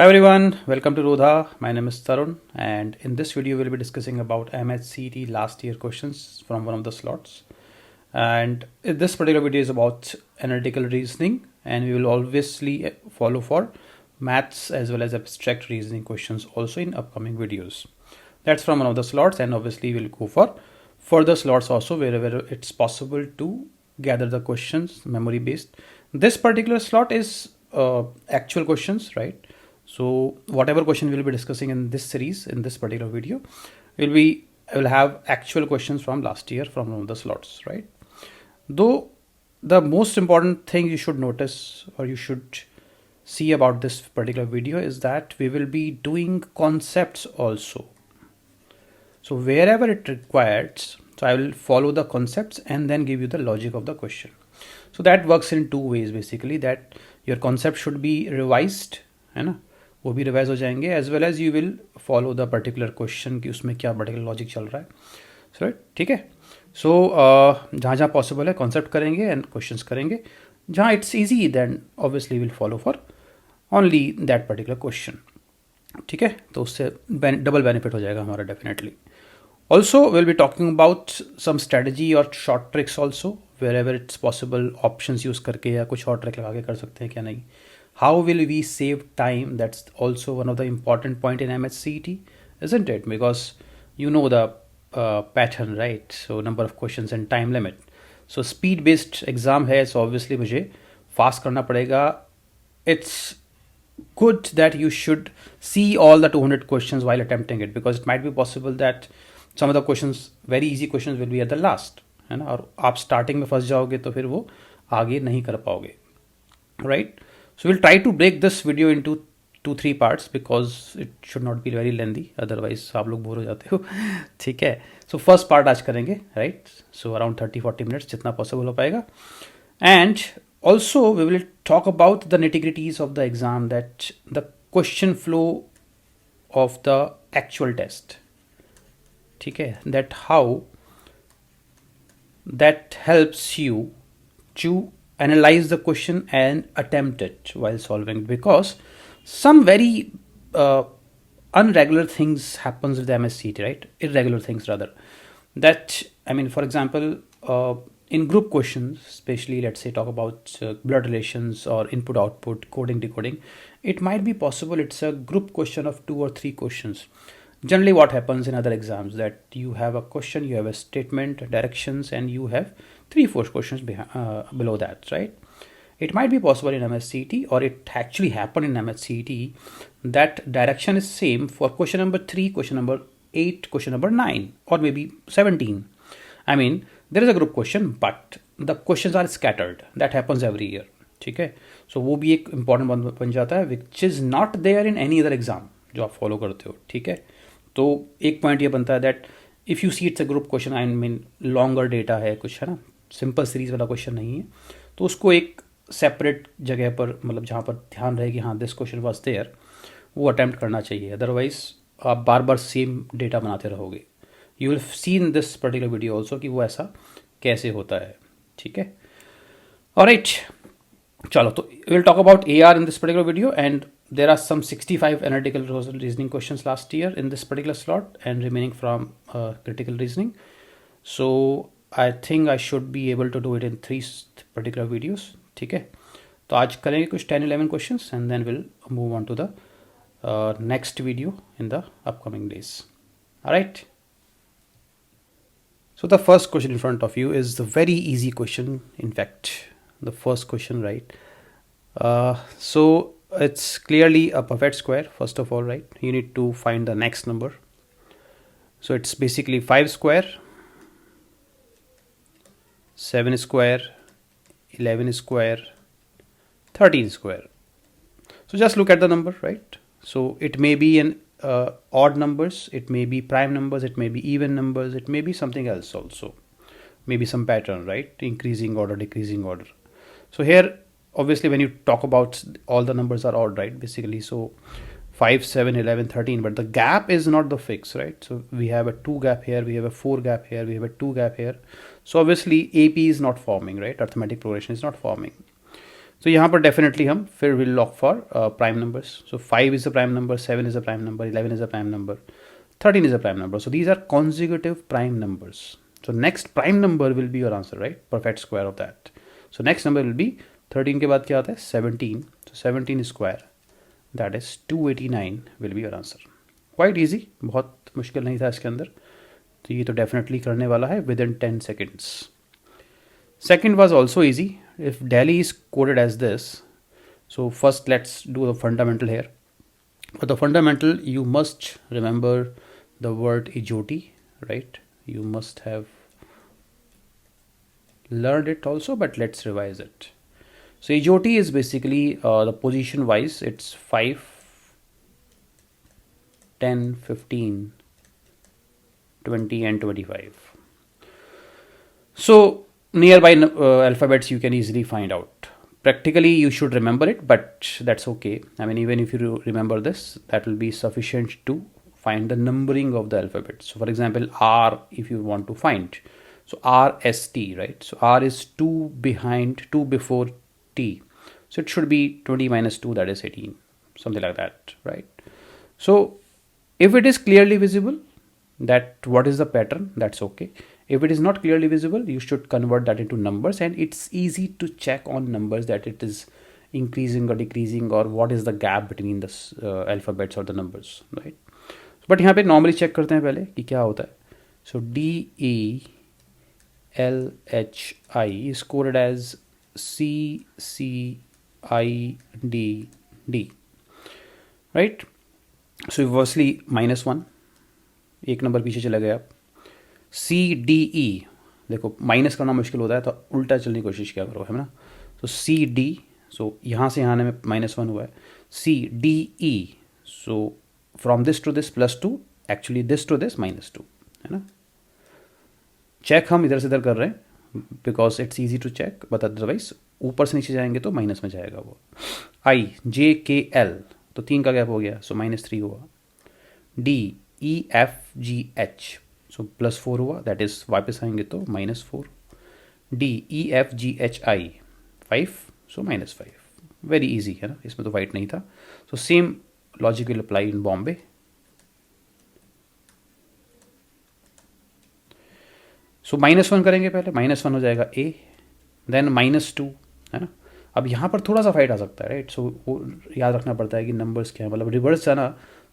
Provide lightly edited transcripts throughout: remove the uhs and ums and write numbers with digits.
Hi everyone, welcome to Rodha. My name is Tarun, and in this video we'll be discussing about MHCT last year questions from one of the slots. And this particular video is about analytical reasoning, and we will obviously follow for maths as well as abstract reasoning questions also in upcoming videos. That's from one of the slots, and obviously we'll go for further slots also wherever it's possible to gather the questions memory based. This particular slot is actual questions, right? So whatever question we'll be discussing in this series, in this particular video, I will have actual questions from last year from one of the slots, right? Though the most important thing you should notice or you should see about this particular video is that we will be doing concepts also. So wherever it requires, so I will follow the concepts and then give you the logic of the question. So that works in two ways basically, that your concept should be revised, है ना, वो भी revise हो जाएंगे, as well as you will follow the particular question कि उसमें क्या particular logic चल रहा है. सो ठीक है. सो जहाँ जहाँ पॉसिबल है कॉन्सेप्ट करेंगे एंड क्वेश्चंस करेंगे. जहाँ it's easy then obviously will follow for only that particular question. ठीक है, तो उससे डबल बेनिफिट हो जाएगा हमारा definitely. Also will be talking about some strategy और short tricks also wherever it's possible. Option use करके या कुछ और ट्रिक लगा के कर सकते हैं क्या नहीं. How will we save time? That's also one of the important point in MHCET, isn't it? Because you know the pattern, right? So number of questions and time limit. So speed based exam है, so obviously मुझे fast करना पड़ेगा. It's good that you should see all the 200 questions while attempting it, because it might be possible that some of the questions, very easy questions, will be at the last, है ना, और आप starting में फंस जाओगे तो फिर वो आगे नहीं कर पाओगे, right? So we'll try to break this video into 2-3 parts because it should not be very lengthy, otherwise आप लोग बोर हो जाते हो. ठीक है. So first part आज करेंगे, right? So around 30-40 minutes जितना possible हो पाएगा. And also we will talk about the nitty-gritties of the exam, that the question flow of the actual test. ठीक है. That how that helps you to analyze the question and attempt it while solving, because some very unregular things happens with the MSCT, right? Irregular things rather. That, I mean, for example, in group questions, especially let's say talk about blood relations or input output, coding decoding, it might be possible it's a group question of 2 or 3 questions. Generally what happens in other exams, that you have a question, you have a statement, directions, and you have 3-4 questions below that, right? It might be possible in MSCET, or it actually happened in MSCET, that direction is same for question number 3, question number 8, question number 9, or maybe 17. I mean, there is a group question, but the questions are scattered. That happens every year. ठीक है. So वो भी एक important बन जाता है, which is not there in any other exam जो आप follow करते हो. ठीक है. तो एक पॉइंट ये बनता है that if you see it's a group question, I mean longer data है कुछ, है ना, सिंपल सीरीज वाला क्वेश्चन नहीं है, तो उसको एक सेपरेट जगह पर, मतलब जहाँ पर ध्यान रहे कि हाँ दिस क्वेश्चन वाज देयर, वो अटैम्प्ट करना चाहिए. अदरवाइज आप बार बार सेम डेटा बनाते रहोगे. You will see in this particular video also कि वो ऐसा कैसे होता है. ठीक है. ऑलराइट, चलो, तो will talk about AR in this particular video, and there are some 65 analytical reasoning questions last year in this particular slot and remaining from critical reasoning. So I think I should be able to do it in 3 particular videos. ठीक है. तो आज करेंगे कुछ 10-11 questions and then we'll move on to the next video in the upcoming days. Alright. So the first question in front of you is the very easy question. In fact, the first question, right? So it's clearly a perfect square. First of all, right, you need to find the next number. So it's basically 5 square, 7 square, 11 square, 13 square. So just look at the number, right? So it may be in odd numbers, it may be prime numbers, it may be even numbers, it may be something else also, maybe some pattern, right? Increasing order, decreasing order. So here, obviously, when you talk about all the numbers are odd, right? Basically, so 5, 7, 11, 13, but the gap is not the fix, right? So we have a 2 gap here, we have a 4 gap here, we have a 2 gap here. So obviously AP is not forming, right? Arithmetic progression is not forming. तो यहाँ पर definitely हम फिर will lock for prime numbers. So 5 is a prime number, 7 is a prime number, 11 is a prime number, 13 is a prime number. So these are consecutive prime numbers. So next prime number will be your answer, right? Perfect square of that. So next number will be 13 के बाद क्या आता है 17. So 17 square, that is 289 will be your answer. Quite easy, बहुत मुश्किल नहीं था इसके अंदर. तो ये तो डेफिनेटली करने वाला है within 10 seconds. Second was also easy. If Delhi is coded as this, so first let's do the fundamental here. For the fundamental, you must remember the word ejoti, right? You must have learned it also, but let's revise it. So ejoti is basically the position wise, it's 5, 10, 15, 20 and 25. So nearby alphabets you can easily find out. Practically you should remember it, but that's okay. I mean, even if you remember this, that will be sufficient to find the numbering of the alphabet. So for example, R, if you want to find, so R, S, T, right? So R is 2 behind, 2 before T. So it should be 20 minus 2, that is 18, something like that, right? So if it is clearly visible, that what is the pattern, that's okay. If it is not clearly visible, you should convert that into numbers, and it's easy to check on numbers that it is increasing or decreasing, or what is the gap between the alphabets or the numbers, right? But यहाँ पे normally check करते हैं पहले कि क्या होता है. So D E L H I is coded as C C I D D, right? So firstly -1, एक नंबर पीछे चला गया. सी डी ई, देखो माइनस करना मुश्किल होता है तो उल्टा चलने की कोशिश क्या करो, है ना? सो सी डी, सो यहाँ से यहाँ आने में -1 हुआ है. C D E, so from this to this +2, actually this to this -2, है ना? चेक हम इधर से इधर कर रहे हैं because it's easy to check, but otherwise ऊपर से नीचे जाएंगे तो माइनस में जाएगा वो. आई जे के एल, तो 3 का गैप हो गया, सो -3 हुआ. D E F G H, so +4 हुआ, दैट इज वापस आएंगे तो -4. D E F G H I 5, so -5. Very easy है ना, इसमें तो वाइट नहीं था. So same logic will apply in Bombay. So -1 करेंगे पहले, -1 हो जाएगा ए, देन -2, है ना? अब यहाँ पर थोड़ा सा फाइट आ सकता है, राइट? सो वो याद रखना पड़ता है कि नंबर्स क्या है, मतलब रिवर्स जाना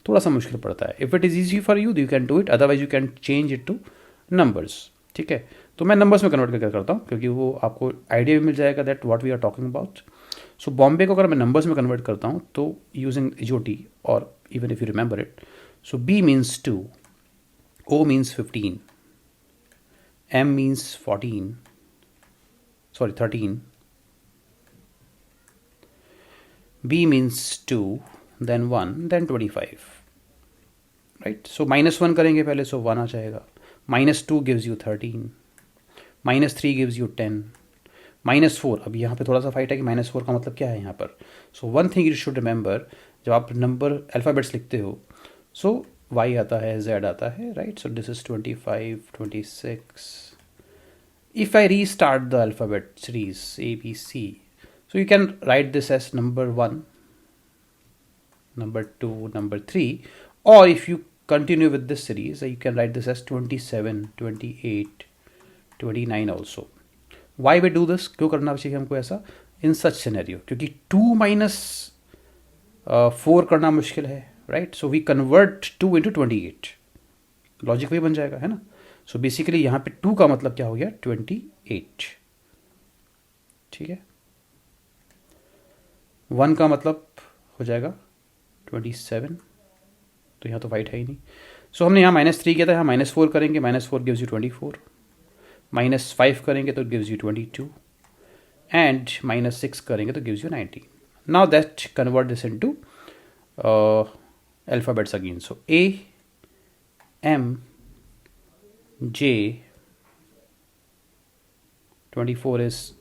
थोड़ा सा मुश्किल पड़ता है. If it is easy for you can do it, otherwise you can change it two numbers. ठीक है, तो मैं नंबर्स में कन्वर्ट करके करता हूँ क्योंकि वो आपको आइडिया भी मिल जाएगा that what we are talking about. So Bombay को अगर मैं नंबर्स में कन्वर्ट करता हूँ तो यूजिंग ejoti, और even if you remember it, so B means 2, O means 15, M means 13, B means 2, then 1, then 25, right? So -1 करेंगे पहले, so 1 आ जाएगा. -2 gives you 13, -3 gives you 10, -4, अब यहाँ पे थोड़ा सा फाइट है कि -4 का मतलब क्या है यहाँ पर. So one thing you should remember, जब आप नंबर अल्फ़ाबेट्स लिखते हो, सो Y आता है, Z आता है, right? So this is 25, 26. If I restart the alphabet series A, B, C, so you can write this as number 1, number 2, number 3, or if you continue with this series, you can write this as 27, 28, 29 also. Why we do this? क्यों करना चाहिए हमको ऐसा in such scenario? क्योंकि 2 minus 4 करना मुश्किल है, right? So we convert 2 into 28. Logic वही बन जाएगा, है ना? सो बेसिकली यहाँ पे 2 का मतलब क्या हो गया, 28. ठीक है, 1 का मतलब हो जाएगा 27, तो यहाँ तो वाइट है ही नहीं. सो हमने यहाँ -3 किया था, यहाँ -4 करेंगे, -4 गिव्स यू 24, -5 करेंगे तो गिव्स यू 22, एंड -6 करेंगे तो gives you 19. Now that convert this into alphabets again. So A, M, J, 24 is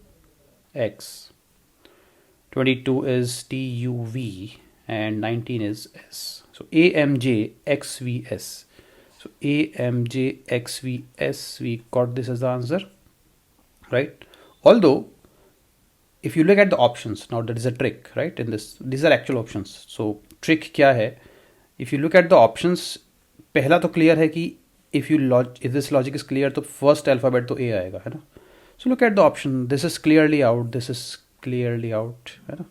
X, 22 is TUV, and 19 is S. So AMJXVS. So AMJXVS, we got this as the answer, right? Although if you look at the options, now there is a trick, right? In this, these are actual options. So trick क्या है? If you look at the options, पहला तो clear है कि if this logic is clear, तो first alphabet तो A आएगा, है ना? So look at the option. This is clearly out. This is clearly out, है ना?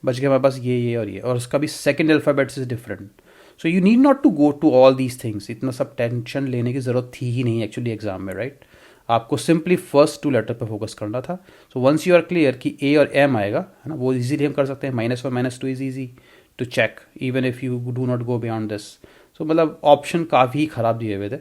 बच गया हमारे पास ये और ये, और उसका भी second alphabet is different. So you need not to go to all these things. इतना सब टेंशन लेने की ज़रूरत थी ही नहीं एक्चुअली एग्जाम में, राइट? आपको सिंपली फर्स्ट 2 लेटर पे फोकस करना था. So once you are clear कि ए और एम आएगा, है ना, वो इजीली हम कर सकते हैं. -1 -2 is easy to check even if you do not go beyond this. So मतलब ऑप्शन काफ़ी ख़राब दिए हुए थे.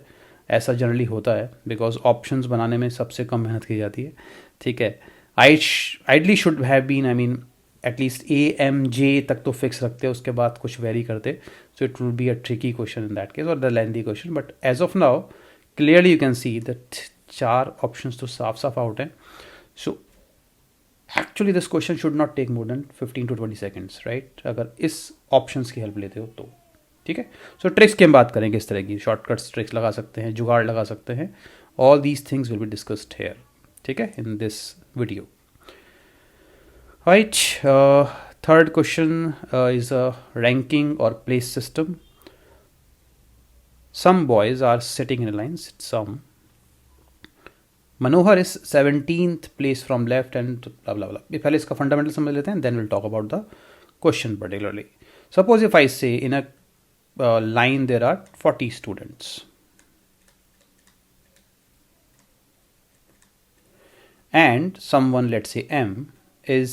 ऐसा जनरली होता है बिकॉज ऑप्शंस बनाने में सबसे कम मेहनत की जाती है. ठीक है, ideally should have been, I mean at least A-M-J तक तो फिक्स रखते, उसके बाद कुछ वेरी करते. So it will be a tricky question in that case, और the lengthy question. But as of now clearly you can see that 4 options तो साफ साफ आउट हैं. So actually this question should not take more than 15 to 20 seconds, right? अगर इस options की help लेते हो तो. ठीक है, सो ट्रिक्स की हम बात करेंगे, इस तरह की शॉर्टकट्स ट्रिक्स लगा सकते हैं, जुगाड़ लगा सकते हैं. All these things will be discussed here, ठीक है, in this video. Right, third question is a ranking or place system. Some boys are sitting in a line. Some. Manohar is 17th place from left and blah blah blah. पहले इसका fundamental समझ लेते हैं, then we'll talk about the question particularly. Suppose if I say in a line there are 40 students. And someone, let's say M, is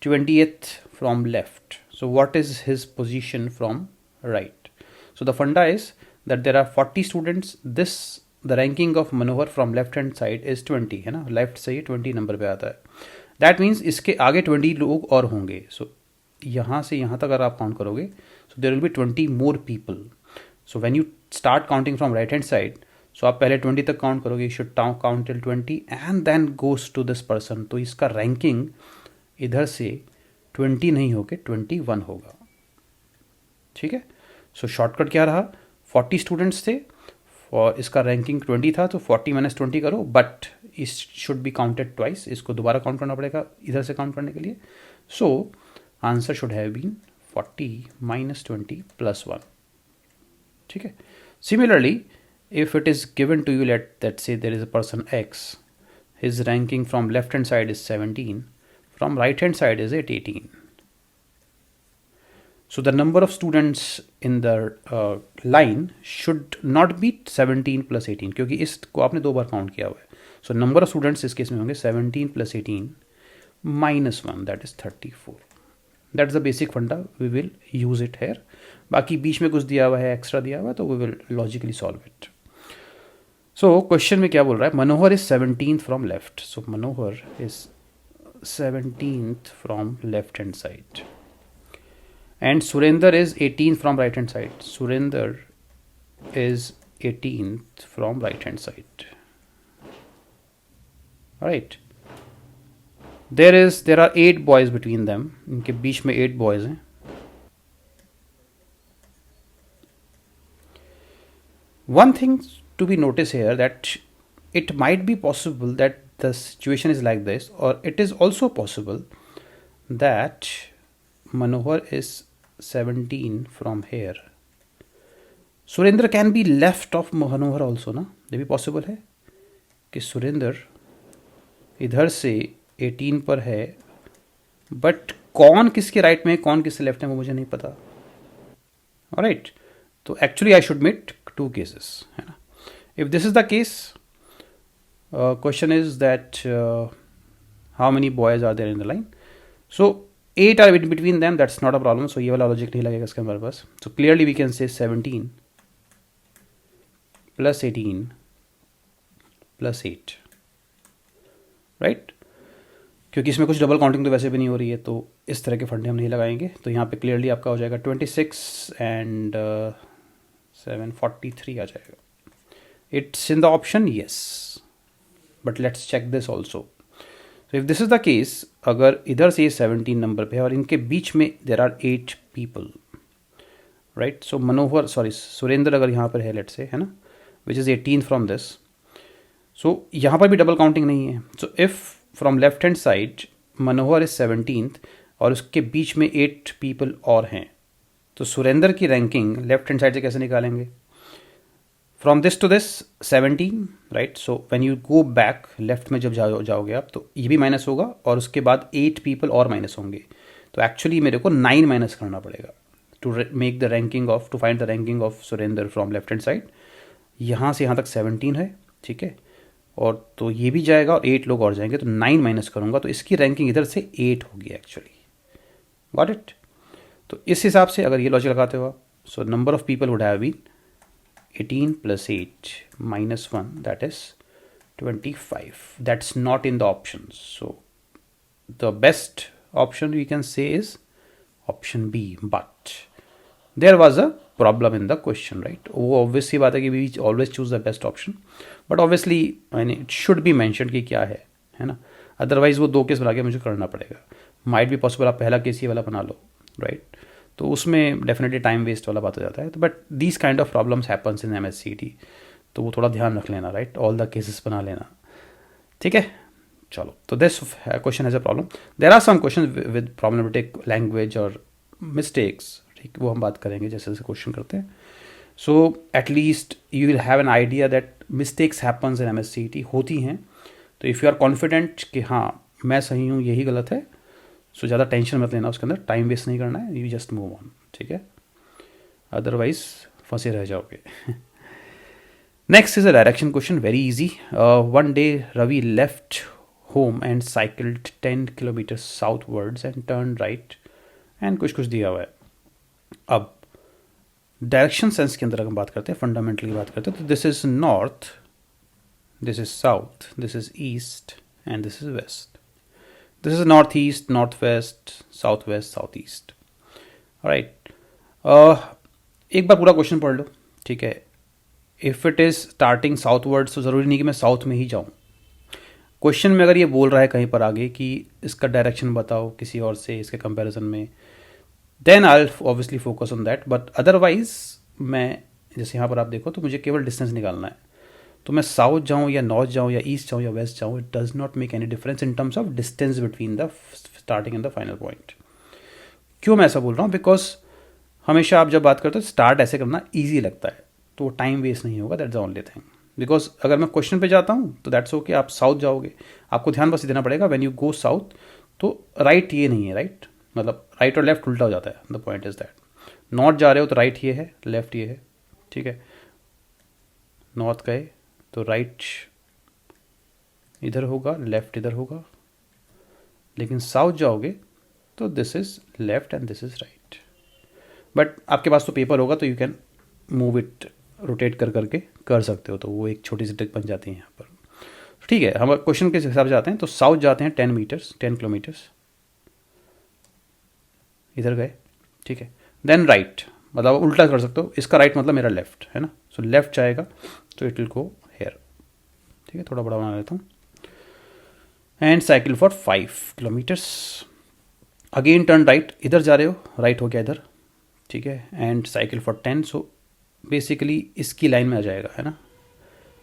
20th from left. So what is his position from right? So the funda is that there are 40 students. The ranking of Manohar from left hand side is 20, है ना? Left से 20 number पे आता है. That means इसके आगे 20 लोग और होंगे. So यहाँ से यहाँ तक अगर आप काउंट करोगे, so there will be 20 more people. So when you start counting from right hand side, so आप पहले 20 तक काउंट करोगे, you should count till 20 and then goes to this person. तो इसका रैंकिंग इधर से 20 नहीं होके 21 होगा. ठीक है, सो शॉर्टकट क्या रहा? 40 स्टूडेंट्स थे और इसका रैंकिंग 20 था, तो 40 - 20 करो, बट इस शुड बी काउंटेड ट्वाइस. इसको दोबारा काउंट करना पड़ेगा इधर से काउंट करने के लिए. So answer should have been 40 - 20 + 1. ठीक है, similarly if it is given to you, let's say there is a person X, his ranking from left hand side is 17, from right hand side is 18. So the number of students in the line should not be 17 + 18, क्योंकि इसको आपने 2 बार count किया हुआ है. So number of students इस case में होंगे 17 + 18 - 1, that is 34. That's the basic funda. We will use it here. बाकी बीच में कुछ दिया हुआ है, एक्स्ट्रा दिया हुआ है, तो we will logically solve it. So question में क्या बोल रहा है? Manohar is 17th from left. So Manohar is 17th from left hand side and Surender is 18th from right hand side. Surender is 18th from right hand side. Right, there are 8 boys between them. इनके बीच में 8 boys हैं. One thing to be noticed here, that it might be possible that the situation is like this, or it is also possible that Manohar is 17 from here. Surendra can be left of Manohar also, ना? ये भी possible है कि सुरेंद्र इधर से 18 पर है, but कौन किसके राइट में है, कौन किसके लेफ्ट में, वो मुझे नहीं पता. ऑलराइट, तो actually I should make 2 cases, है ना? If this is the case, question is that how many boys are there in the line? So 8 are in between them. That's not a problem. So ये वाला logic नहीं लगेगा इसके हमारे पास. So clearly we can say 17 + 18 + 8, right? क्योंकि इसमें कुछ double counting तो वैसे भी नहीं हो रही है, तो इस तरह के फंडे हम नहीं लगाएंगे. तो यहाँ पे क्लियरली आपका हो जाएगा 26 and 7 43 आ जाएगा. It's in the option, yes, but let's check this also. So if this is the case, अगर इधर से 17 नंबर पे है और इनके बीच में there are 8 people, right? So मनोहर, सुरेंद्र अगर यहाँ पर है, let's say, है ना, which is 18 from this. So यहाँ पर भी डबल काउंटिंग नहीं है. So if from left hand side Manohar is 17th और उसके बीच में 8 पीपल और हैं, तो सुरेंद्र की रैंकिंग लेफ्ट हैंड साइड से कैसे निकालेंगे? From this to this 17, right? So when you go back left में जब जाओगे आप, तो ये भी माइनस होगा और उसके बाद 8 पीपल और माइनस होंगे, तो एक्चुअली मेरे को 9 माइनस करना पड़ेगा to make the ranking of, to find the ranking of Surendra from left hand side. यहाँ से यहाँ तक 17 है, ठीक है, और तो ये भी जाएगा और 8 लोग और जाएंगे, तो 9 माइनस करूँगा तो इसकी रैंकिंग इधर से 8 होगी एक्चुअली। Got it? तो इस हिसाब से अगर ये लॉजिक लगाते हो आप, so number of people would have been 18 plus 8 minus 1, that is 25. That's not in the options. So the best option we can say is option B. But there was a problem in the question, right? वो obvious सी बात है कि we always choose the best option. But obviously it should be mentioned कि क्या है ना? Otherwise वो 2 case बना के मुझे करना पड़ेगा. Might be possible आप पहला केस ये वाला बना लो, right? तो उसमें डेफिनेटली टाइम वेस्ट वाला बात हो जाता है। तो but these kind of problems happens in MSCT, तो वो थोड़ा ध्यान रख लेना, राइट? ऑल द केसेस बना लेना, ठीक है? चलो, तो this question has a problem. There are some question with problematic language और मिस्टेक्स, ठीक, वो हम बात करेंगे जैसे जैसे क्वेश्चन करते हैं। So at least you will have an idea that mistakes happens in MSCT, होती हैं। तो इफ़ यू आर कॉन्फिडेंट कि हाँ मैं सही हूँ, यही गलत है, सो ज़्यादा टेंशन मत लेना उसके अंदर, टाइम वेस्ट नहीं करना है, यू जस्ट मूव ऑन, ठीक है? अदरवाइज फंसे रह जाओगे। Next is a direction question, very easy. One day Ravi left home and cycled 10 kilometre southwards and turn right, and कुछ कुछ दिया हुआ है। अब डायरेक्शन सेंस के अंदर अगर हम बात करते हैं, फंडामेंटल की बात करते हैं, तो this is north, this is south, this is east and this is west. This is northeast, northwest, southwest, southeast. Alright. एक बार पूरा क्वेश्चन पढ़ लो, ठीक है? If it is starting southward, तो ज़रूरी नहीं कि मैं साउथ में ही जाऊँ। क्वेश्चन में अगर ये बोल रहा है कहीं पर आगे कि इसका डायरेक्शन बताओ किसी और से इसके कंपैरिजन में, then I will obviously focus on that. But otherwise मैं, जैसे यहाँ पर आप देखो, तो मुझे केवल डिस्टेंस निकालना है। तो मैं साउथ जाऊँ या नॉर्थ जाऊँ या ईस्ट जाऊँ या वेस्ट जाऊँ, it does not make any difference in terms of distance between the starting and the final point. क्यों मैं ऐसा बोल रहा हूँ? बिकॉज हमेशा आप जब बात करते हो स्टार्ट ऐसे करना ईजी लगता है, तो टाइम वेस्ट नहीं होगा, that's the only thing. Because अगर मैं क्वेश्चन पे जाता हूँ तो दैट्स ओके, आप साउथ जाओगे, आपको ध्यान बस देना पड़ेगा व्हेन यू गो साउथ, तो राइट ये नहीं है, राइट? मतलब राइट और लेफ्ट उल्टा हो जाता है। The point is that north जा रहे हो तो राइट ये है, लेफ्ट ये है, ठीक है? नॉर्थ गए तो राइट इधर होगा, लेफ्ट इधर होगा, लेकिन साउथ जाओगे तो this is left and this is right. But आपके पास तो पेपर होगा तो you can move it, rotate कर करके कर सकते हो, तो वो एक छोटी सी ट्रिक बन जाती है यहाँ पर, ठीक है? हम क्वेश्चन के हिसाब से जाते हैं, तो साउथ जाते हैं 10 किलोमीटर्स, इधर गए, ठीक है? देन राइट, मतलब उल्टा कर सकते हो, इसका राइट मतलब मेरा लेफ्ट है ना, सो लेफ्ट जाएगा तो इट विल गो हेयर, ठीक है? थोड़ा बड़ा बना लेता हूँ। And cycle for 5 kilometres, again turn right, इधर जा रहे हो, राइट हो गया इधर, ठीक है? And cycle for 10, so basically इसकी लाइन में आ जाएगा, है ना?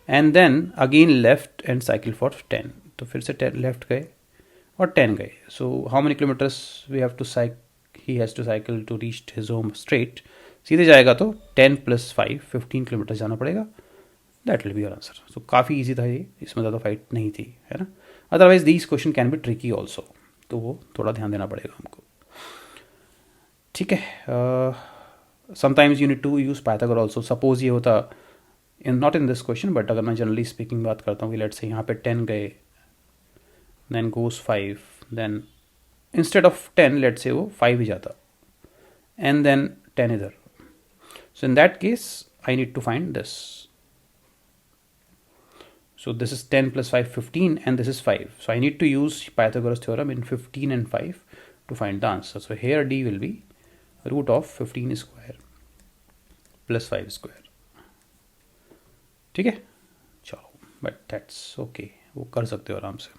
And then again left and cycle for 10, तो फिर से 10 लेफ्ट गए और 10 गए। So how many kilometres we have to he has to cycle to reach his home straight, सीधे जाएगा तो 10 + 5 15 किलोमीटर जाना पड़ेगा, that will be your answer. So काफ़ी ईजी था ये, इसमें ज़्यादा फाइट नहीं थी, है ना? Otherwise these question can be tricky also, तो वो थोड़ा ध्यान देना पड़ेगा हमको, ठीक है? Sometimes you need to use Pythagoras also. Suppose ये होता not in this question, but अगर मैं जनरली स्पीकिंग बात करता हूँ कि लेट्स से यहाँ पे 10 गए, then goes 5, then instead of 10 let's say वो 5 ही जाता, एंड देन 10 इधर। So in that case I need to find this. So this is 10 + 5 15, and this is 5. So I need to use Pythagoras theorem in 15 and 5 to find the answer. So here D will be root of 15 square plus 5 square. ठीक है? चलो, but that's okay, वो कर सकते हो आराम से।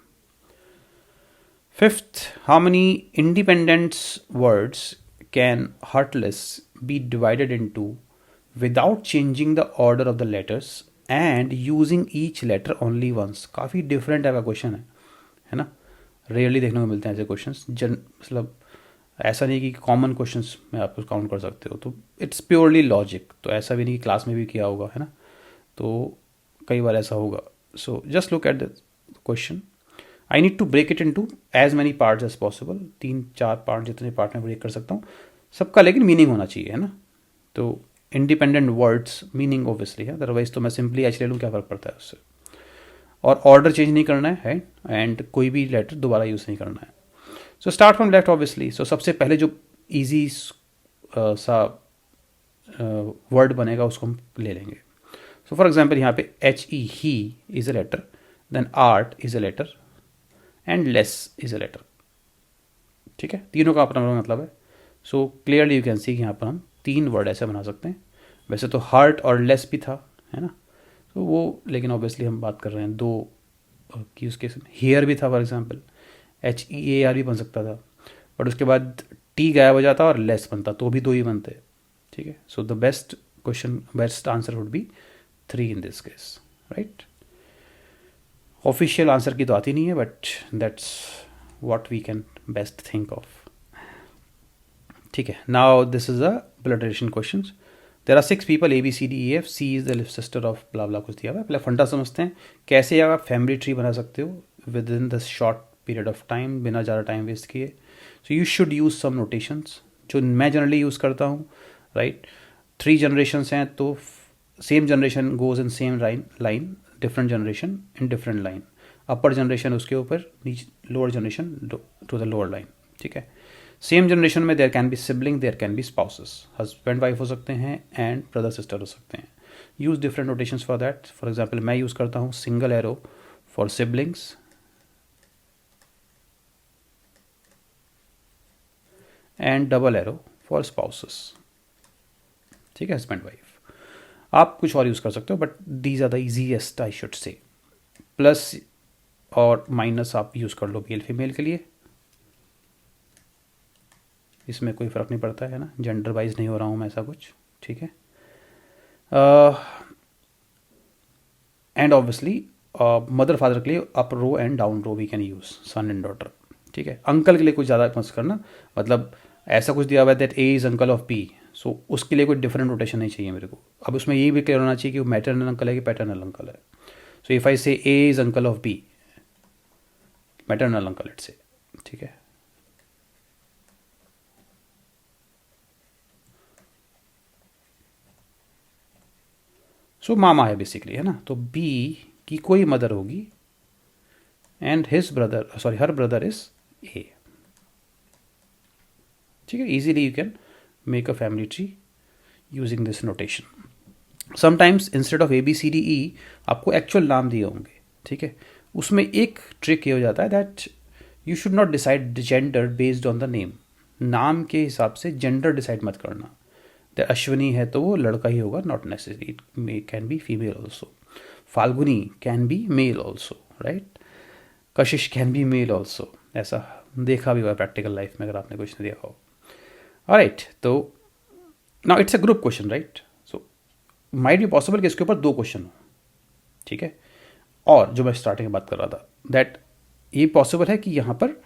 Fifth, how many independent words can heartless be divided into without changing the order of the letters and using each letter only once? काफ़ी डिफरेंट टाइप का क्वेश्चन है ना? रेयरली देखने को मिलते हैं ऐसे क्वेश्चंस। मतलब ऐसा नहीं कि कॉमन क्वेश्चंस में आप काउंट कर सकते हो, तो इट्स प्योरली लॉजिक। तो ऐसा भी नहीं कि क्लास में भी किया होगा, है ना, तो कई बार ऐसा होगा। So just look at the question. I need to break it into as many parts as possible, 3-4 part, जितने पार्ट में ब्रेक कर सकता हूँ सबका, लेकिन मीनिंग होना चाहिए, है ना। तो इंडिपेंडेंट वर्ड्स मीनिंग ऑब्वियसली है, अदरवाइज तो मैं सिंपली एच ले लूँ, क्या फ़र्क पड़ता है उससे। और ऑर्डर चेंज नहीं करना है, एंड कोई भी लेटर दोबारा यूज़ नहीं करना है। So start from left obviously. So सबसे पहले जो ईजी सा वर्ड बनेगा उसको हम ले लेंगे। सो फॉर एग्जाम्पल यहाँ पे H E he is a letter, then art is a letter, and less is a letter. ठीक है, तीनों का अपना मतलब है। So clearly you can see कि यहाँ पर हम 3 वर्ड ऐसे बना सकते हैं। वैसे तो हार्ट और लेस भी था, है ना, तो वो, लेकिन ऑब्वियसली हम बात कर रहे हैं 2 की उस केस में। हेयर भी था फॉर एग्जाम्पल, HEAR भी बन सकता था, बट उसके बाद टी गायब हो जाता और लेस बनता, तो भी 2 ही बनते। ठीक है, so the best answer would be 3 in this case, right. Official answer की तो आती नहीं है, but that's what we can best think of. ठीक है, now this is a blood relation question. There are 6 people, ABCDEF, C is the sister of blah blah, कुछ दिया हुआ है। पहले फंडा समझते हैं, कैसे आप फैमिली ट्री बना सकते हो within the short period of time, बिना ज़्यादा टाइम वेस्ट किए। So you should use some notations, जो मैं जनरली यूज़ करता हूँ, राइट। 3 जनरेशन्स हैं, तो same generation goes in same line, different generation in different line. Upper generation उसके ऊपर, नीचे lower generation to the lower line. ठीक है, सेम जनरेशन में there can be sibling, there can be spouses, husband wife हो सकते हैं and brother sister हो सकते हैं। Use different notations for that. For example मैं यूज़ करता हूँ single arrow for siblings and double arrow for spouses. ठीक है, हस्बैंड वाइफ। आप कुछ और यूज़ कर सकते हो, but these are the easiest I should say. Plus और माइनस आप यूज़ कर लो मेल फीमेल के लिए, इसमें कोई फ़र्क नहीं पड़ता है ना, जेंडर वाइज नहीं हो रहा हूँ मैं ऐसा कुछ। ठीक है, एंड ऑब्वियसली मदर फादर के लिए up row and down row we can use, son and daughter. ठीक है, अंकल के लिए कुछ ज़्यादा मत करना, मतलब ऐसा कुछ दिया हुआ है that A is uncle of B, so उसके लिए कोई डिफरेंट रोटेशन नहीं चाहिए मेरे को। अब उसमें ये भी क्लियर होना चाहिए कि वो मैटरनल अंकल है कि पैटर्नल अंकल है। सो if I say A is uncle of B, maternal uncle it say. ठीक है, सो मामा है बेसिकली, है ना, तो बी की कोई मदर होगी and her brother is a. ठीक है, easily you can make a family tree using this notation. Sometimes instead of ABCDE आपको एक्चुअल नाम दिए होंगे। ठीक है, उसमें एक ट्रिक ये हो जाता है that you should not decide gender based on the name. नाम के हिसाब से जेंडर डिसाइड मत करना। अश्विनी है तो वो लड़का ही होगा, not necessary, it can be female also. Falguni can be male also, right. Kashish can be male also, ऐसा देखा भी हुआ प्रैक्टिकल लाइफ में, अगर आपने कुछ नहीं देखा हो। राइट, तो now it's a group question, right. So might be possible कि इसके ऊपर 2 क्वेश्चन हो। ठीक है, और जो मैं स्टार्टिंग में बात कर रहा था दैट ये पॉसिबल है कि यहाँ पर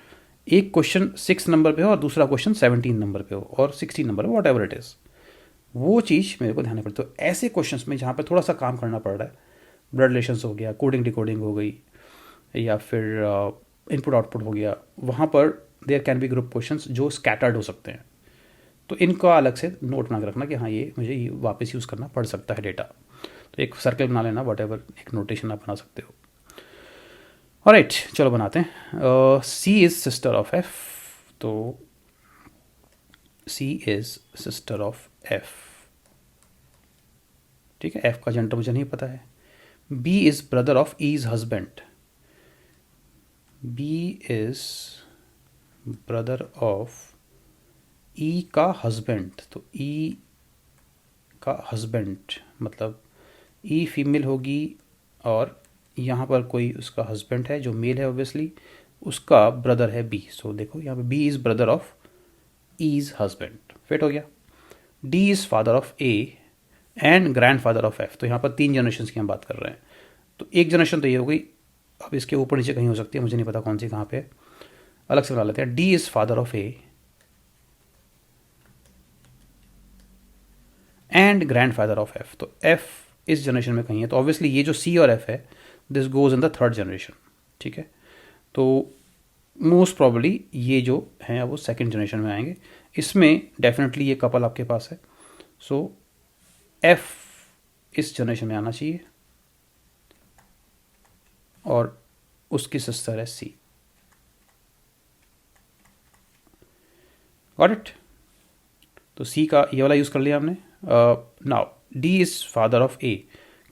एक क्वेश्चन 6 नंबर पे हो और दूसरा क्वेश्चन 17 नंबर पे हो और 16 नंबर पे, वॉट एवर इट इज़, वो चीज़ मेरे को ध्यान पड़ती है। तो ऐसे क्वेश्चंस में जहाँ पे थोड़ा सा काम करना पड़ रहा है, ब्लड रिलेशंस हो गया, कोडिंग डिकोडिंग हो गई, या फिर इनपुट आउटपुट हो गया, वहाँ पर there can be group questions जो स्कैटर्ड हो सकते हैं। तो इनका अलग से नोट बना के रखना कि हाँ ये मुझे वापस यूज़ करना पड़ सकता है डेटा। तो एक सर्कल बना लेना, वट एवर एक नोटेशन आप बना सकते हो। ऑलराइट, चलो बनाते हैं। C is sister of F, तो C is sister of F. ठीक है, एफ का जेंडर मुझे नहीं पता है। B is brother of E is husband, B is brother of E का हस्बैंड, तो ई का हस्बैंड मतलब ई फीमेल होगी और यहाँ पर कोई उसका हस्बैंड है जो मेल है, ऑब्वियसली उसका ब्रदर है बी। सो देखो यहाँ पे B is brother of E's husband, fit हो गया। D is father of A and grandfather of F, तो यहाँ पर 3 जनरेशन की हम बात कर रहे हैं। तो एक जनरेशन तो ये हो गई, अब इसके ऊपर नीचे कहीं हो सकती है, मुझे नहीं पता कौन सी कहाँ पे। अलग से बना लेते हैं। D is father of A and grandfather of F. तो एफ इस जनरेशन में कहीं है, तो ऑब्वियसली ये जो सी और एफ है this goes in the third generation, ठीक है। तो मोस्ट प्रॉब्ली ये जो हैं वो सेकेंड जनरेशन में आएंगे। इसमें डेफिनेटली ये कपल आपके पास है, सो एफ इस जनरेशन में आना चाहिए और उसकी सिस्टर है सी। Got it. तो सी का ये वाला यूज़ कर लिया हमने। Now D is father of A.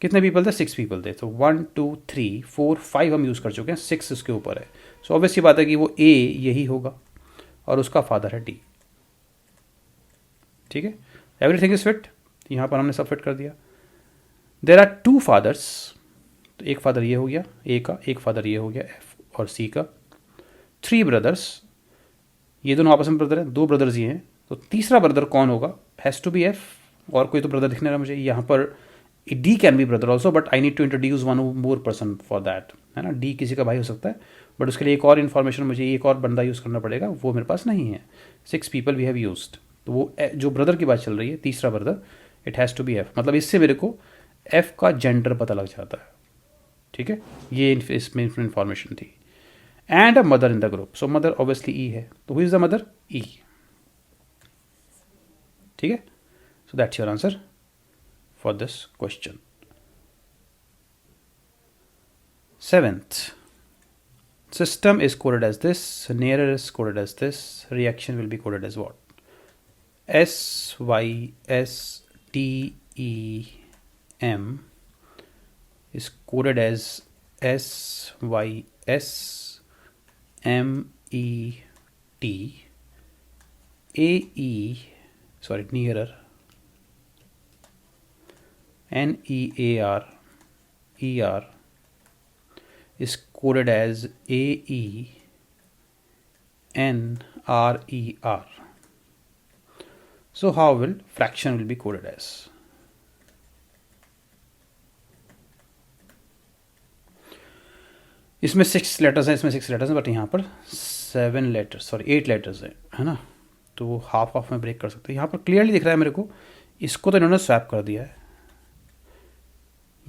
कितने पीपल थे? 6 पीपल थे। तो 1 2 3 4 5 हम यूज़ कर चुके हैं, 6 इसके ऊपर है। सो ऑब्वियसली बात है कि वो ए यही होगा और उसका फादर है डी, ठीक है। एवरीथिंग इज फिट, यहाँ पर हमने सब फिट कर दिया। देर आर 2 फादर्स, तो एक फादर ये हो गया ए का, एक फादर ये हो गया एफ और सी का। 3 ब्रदर्स, ये दोनों आपस में ब्रदर हैं, 2 ब्रदर्स ये हैं। तो तीसरा ब्रदर कौन होगा? हैज़ टू बी एफ, और कोई तो ब्रदर दिखने रहा मुझे यहाँ पर। D can be brother also, but I need to introduce one more person for that, है ना। डी किसी का भाई हो सकता है, बट उसके लिए एक और इन्फॉर्मेशन मुझे एक और बंदा यूज़ करना पड़ेगा, वो मेरे पास नहीं है। 6 पीपल वी हैव यूज्ड। तो वो जो ब्रदर की बात चल रही है, तीसरा brother, it has to be F. मतलब इससे मेरे को एफ का जेंडर पता लग जाता है, ठीक है। ये इसमें इन्फॉर्मेशन थी। And a mother in the group, so mother obviously E है, तो who is the mother? E, ठीक है। So that's your answer for this question. 7th, system is coded as this, nearer is coded as this, reaction will be coded as what? S Y S T E M is coded as S Y S M E T. A E, sorry, nearer, N E A R E R is coded as A E N R E R. So how will fraction will be coded as? इसमें 6 letters हैं, इसमें 6 letters हैं, but यहाँ पर 7 letters, sorry 8 letters हैं, है ना। तो वो हाफ ऑफ में ब्रेक कर सकते हैं। यहाँ पर क्लियरली दिख रहा है मेरे को, इसको तो इन्होंने स्वैप कर दिया है,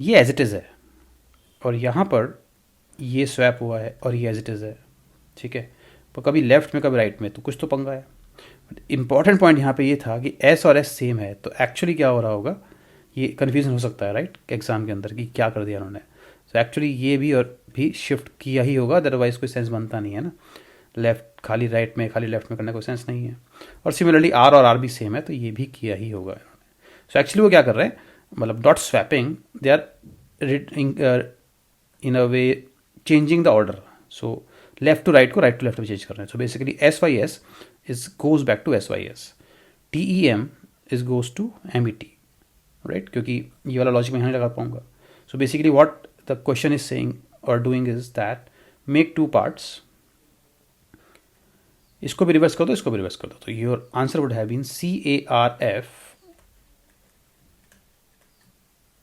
ये एज इट इज़ है, और यहाँ पर ये स्वैप हुआ है और ये एज इट इज़ है, ठीक है। पर कभी लेफ्ट में कभी राइट में, तो कुछ तो पंगा है। बट इंपॉर्टेंट पॉइंट यहाँ पे ये था कि एस और एस सेम है, तो एक्चुअली क्या हो रहा होगा, ये कन्फ्यूजन हो सकता है राइट एग्जाम के अंदर कि क्या कर दिया उन्होंने। तो एक्चुअली ये भी और भी शिफ्ट किया ही होगा, अदरवाइज कोई सेंस बनता नहीं है ना। लेफ्ट खाली राइट में, खाली लेफ्ट में करने का कोई सेंस नहीं है। और सिमिलरली आर और आर भी सेम है, तो ये भी किया ही होगा इन्होंने। सो एक्चुअली वो क्या कर रहे हैं, मतलब dot swapping, they are in a way changing the order. So left to right को राइट टू लेफ्ट में चेंज कर रहे हैं। So basically S Y S is goes back to S Y S, T E M is goes to M E T, right, क्योंकि ये वाला logic मैं यहाँ नहीं लगा पाऊंगा। So basically what the question is saying और doing is that make 2 parts, इसको भी रिवर्स कर दो, इसको भी रिवर्स कर दो। तो your answer would have been CARF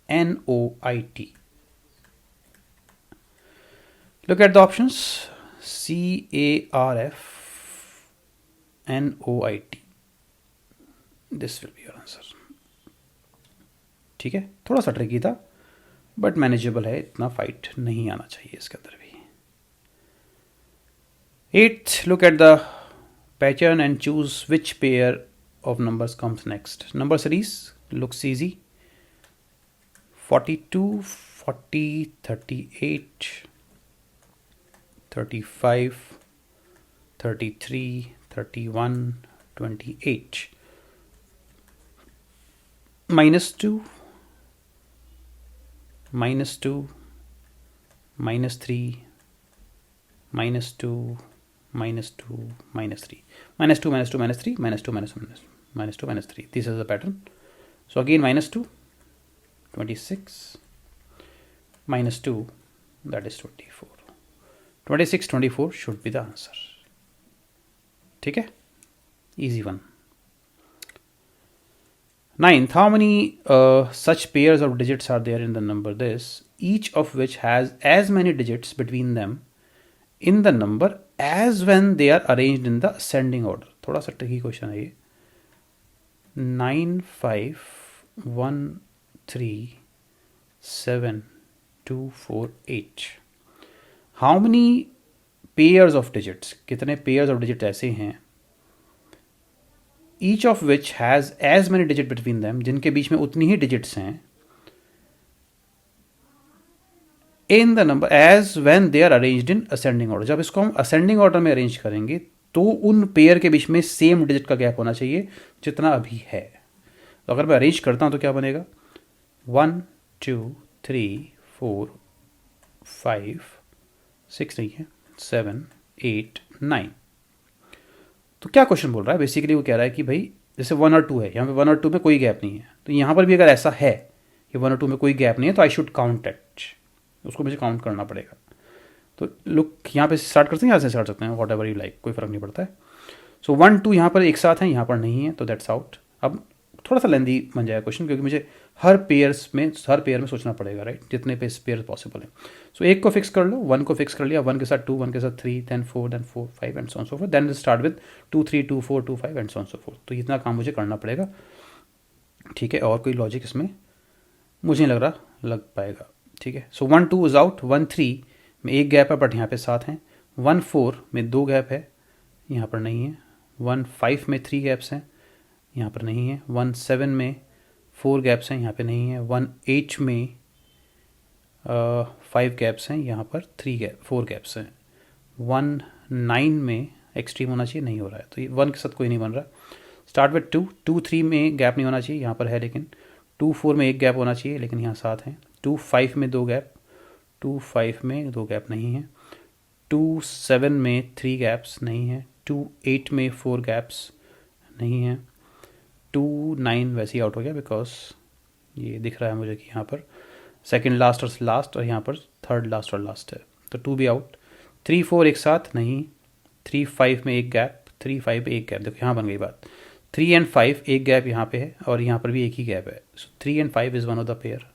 NOIT. Look at the options. CARF NOIT. This will be your answer. ठीक है, थोड़ा सा ट्रिकी था बट मैनेजेबल है, इतना फाइट नहीं आना चाहिए इसके अंदर भी। 8th, look at the pattern and choose which pair of numbers comes next. Number series looks easy. 42, 40, 38, 35, 33, 31, 28. -2, -2, -3, -2, -2, -3, -2, -2, -3, -2, -2, -3. This is the pattern. So again -2, 26, -2, that is 24. 26, 24 should be the answer. ठीक है, easy one. 9th, how many such pairs of digits are there in the number this, each of which has as many digits between them in the number as when they are arranged in the ascending order. थोड़ा सा tricky question है ये। 9 5 1 3 7 2 4 8। How many pairs of digits, कितने pairs of digit ऐसे हैं, each of which has as many digit between them, जिनके बीच में उतनी ही डिजिट्स हैं, in the number as when they are arranged in ascending order. जब इसको हम असेंडिंग ऑर्डर में अरेंज करेंगे तो उन पेयर के बीच में सेम डिजिट का गैप होना चाहिए जितना अभी है। तो अगर मैं अरेंज करता हूं तो क्या बनेगा, 1 2 3 4 5 6 नहीं है 7 8 9। तो क्या क्वेश्चन बोल रहा है, बेसिकली वो कह रहा है कि भाई जैसे 1 और 2 है, यहाँ पे 1 और 2 में कोई गैप नहीं है, तो यहाँ पर भी अगर ऐसा है कि 1 और 2 में कोई गैप नहीं है तो आई शुड काउंट इट, उसको मुझे काउंट करना पड़ेगा। तो लुक यहाँ पे स्टार्ट करते हैं, यहाँ से स्टार्ट करते हैं, वॉट एवर यू लाइक, कोई फर्क नहीं पड़ता है। सो 1 2 यहाँ पर एक साथ हैं, यहाँ पर नहीं है, तो दैट्स आउट। अब थोड़ा सा लेंदी बन जाएगा क्वेश्चन, क्योंकि मुझे हर पेयर में सोचना पड़ेगा, राइट, जितने पेयर पॉसिबल है। सो एक को फिक्स कर लो, 1 को फिक्स कर लिया, 1 के साथ 2, 1 के साथ 3, then 4, then 4 5 and so on so forth, then start with 2 3 2 4 2 5 and so on so forth. तो इतना काम मुझे करना पड़ेगा, ठीक है। और कोई लॉजिक इसमें मुझे नहीं लग रहा लग पाएगा, ठीक है। सो 1 2 इज आउट, 1 3 में एक गैप है बट यहाँ पे 7 हैं, 1 4 में 2 गैप है, यहाँ पर नहीं है, 1 5 में 3 गैप्स हैं, यहाँ पर नहीं है, 1 7 में 4 गैप्स हैं, यहाँ पे नहीं है, 1 8 में 5 गैप्स हैं, यहाँ पर 4 गैप्स हैं, 1 9 में एक्सट्रीम होना चाहिए, नहीं हो रहा है, तो ये 1 के साथ कोई नहीं बन रहा। स्टार्ट विद 2 2 3 में गैप नहीं होना चाहिए, यहाँ पर है, लेकिन 2 4 में एक गैप होना चाहिए, लेकिन यहाँ 7 हैं, 2 5 में 2 गैप, 2 5 में 2 गैप नहीं है, 2 7 में 3 गैप्स नहीं है, 2 8 में 4 गैप्स नहीं है, 2 9 वैसे ही आउट हो गया, बिकॉज ये दिख रहा है मुझे कि यहाँ पर सेकंड लास्ट और यहाँ पर थर्ड लास्ट और लास्ट है, तो 2 भी आउट। 3 4 एक साथ नहीं, 3 5 में एक गैप, 3 5 एक गैप, देखो यहाँ बन गई बात, 3 एंड 5 एक गैप यहाँ पे है और यहाँ पर भी एक ही गैप है, सो 3 and 5 is one of the pair.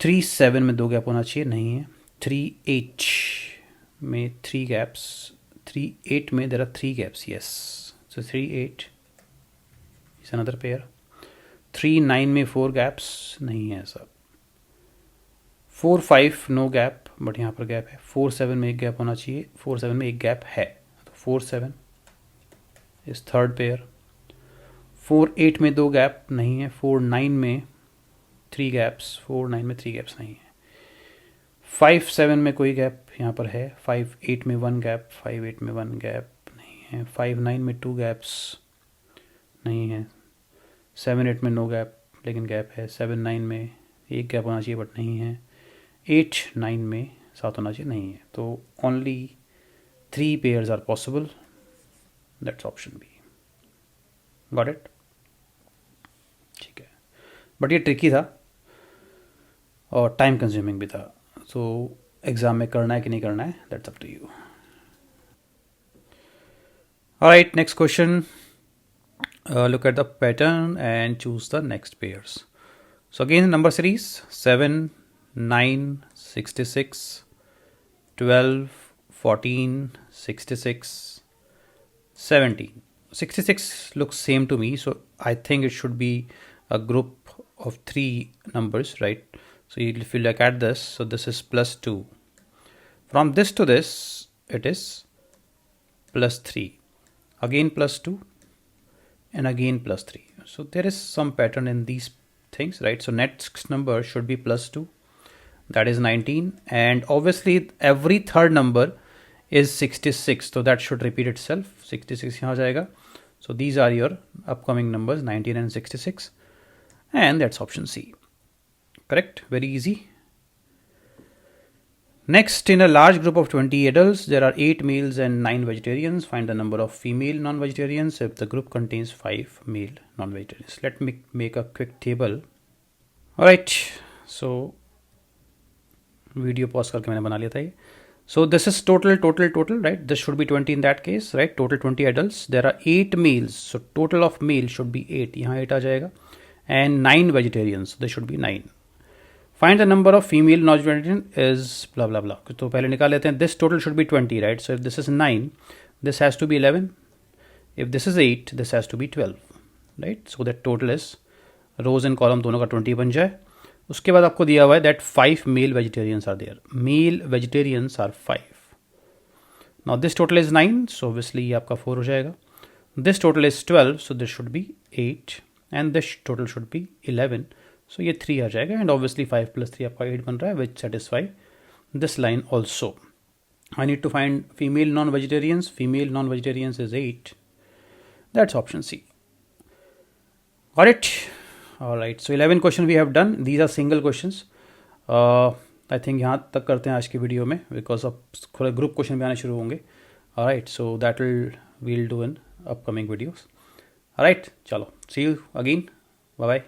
3 7 में 2 गैप होना चाहिए, नहीं है, 3 8 में 3 गैप्स, 3 8 में there are 3 gaps, yes, so 3 8 is another pair. 3 9 में 4 गैप्स, नहीं है ऐसा, 4 5 नो गैप बट यहाँ पर गैप है, 4 7 में एक गैप होना चाहिए, 4 7 में एक गैप है, तो 4 7 इज थर्ड पेयर। 4 8 में 2 गैप नहीं है, 4 9 में 3 गैप्स, 4 9 में 3 गैप्स नहीं है, 5 7 में कोई गैप यहाँ पर है, 5 8 में 1 गैप, 5 8 में 1 गैप नहीं है, 5 9 में 2 गैप्स नहीं है, 7 8 में नो गैप लेकिन गैप है, 7 9 में एक गैप होना चाहिए बट नहीं है, 8 9 में 7 होना चाहिए, नहीं है, तो only 3 pairs are possible, that's option B. Got it, ठीक है, बट ये ट्रिकी था और टाइम कंज्यूमिंग भी था, सो एग्ज़ाम में करना है कि नहीं करना है, that's up to you. Alright, next question, look at the pattern and choose the next pairs. So again number series 7 9 66 12 14 66 17. 66 looks same to me, so I think it should be a group of 3 numbers, right? So if you look at this, so this is plus 2, from this to this it is plus 3, again plus 2 and again plus 3. So there is some pattern in these things, right? So next number should be plus 2, that is 19, and obviously every third number is 66, so that should repeat itself, 66 यहाँ जाएगा. So these are your upcoming numbers, 19 and 66, and that's option C. Correct, very easy. Next, in a large group of 20 adults, there are 8 males and 9 vegetarians. Find the number of female non-vegetarians if the group contains 5 male non-vegetarians. Let me make a quick table. Alright, so video pause करके मैंने बना लिया था ये. So this is total, right? This should be 20 in that case, right? Total 20 adults. There are 8 males, so total of male should be 8. यहाँ 8 आ जाएगा. And 9 vegetarians, so there should be 9. Find the number of female non vegetarian is blah blah blah. तो पहले निकाल लेते हैं. This total should be 20, right? So if this is 9, this has to be 11. If this is 8, this has to be 12, right? So that total is rows and column दोनों का 20 बन जाए. उसके बाद आपको दिया हुआ है that 5 male vegetarians are there. Male vegetarians are 5. Now this total is 9, so obviously ये आपका 4 हो जाएगा. This total is 12, so this should be 8 and this total should be 11, so ये 3 आ जाएगा. एंड ऑब्वियसली 5 + 3 आपका 8 बन रहा है, विच satisfy this line also. I need to find female non-vegetarians. Female non-vegetarians is 8. That's option C. Got it? All right. So 11 question we have done. These are single questions. I think यहाँ तक करते हैं आज की video में, because अब थोड़े group question भी आने शुरू होंगे. All right. So that we'll do in upcoming videos. All right. चलो. See you again. Bye bye.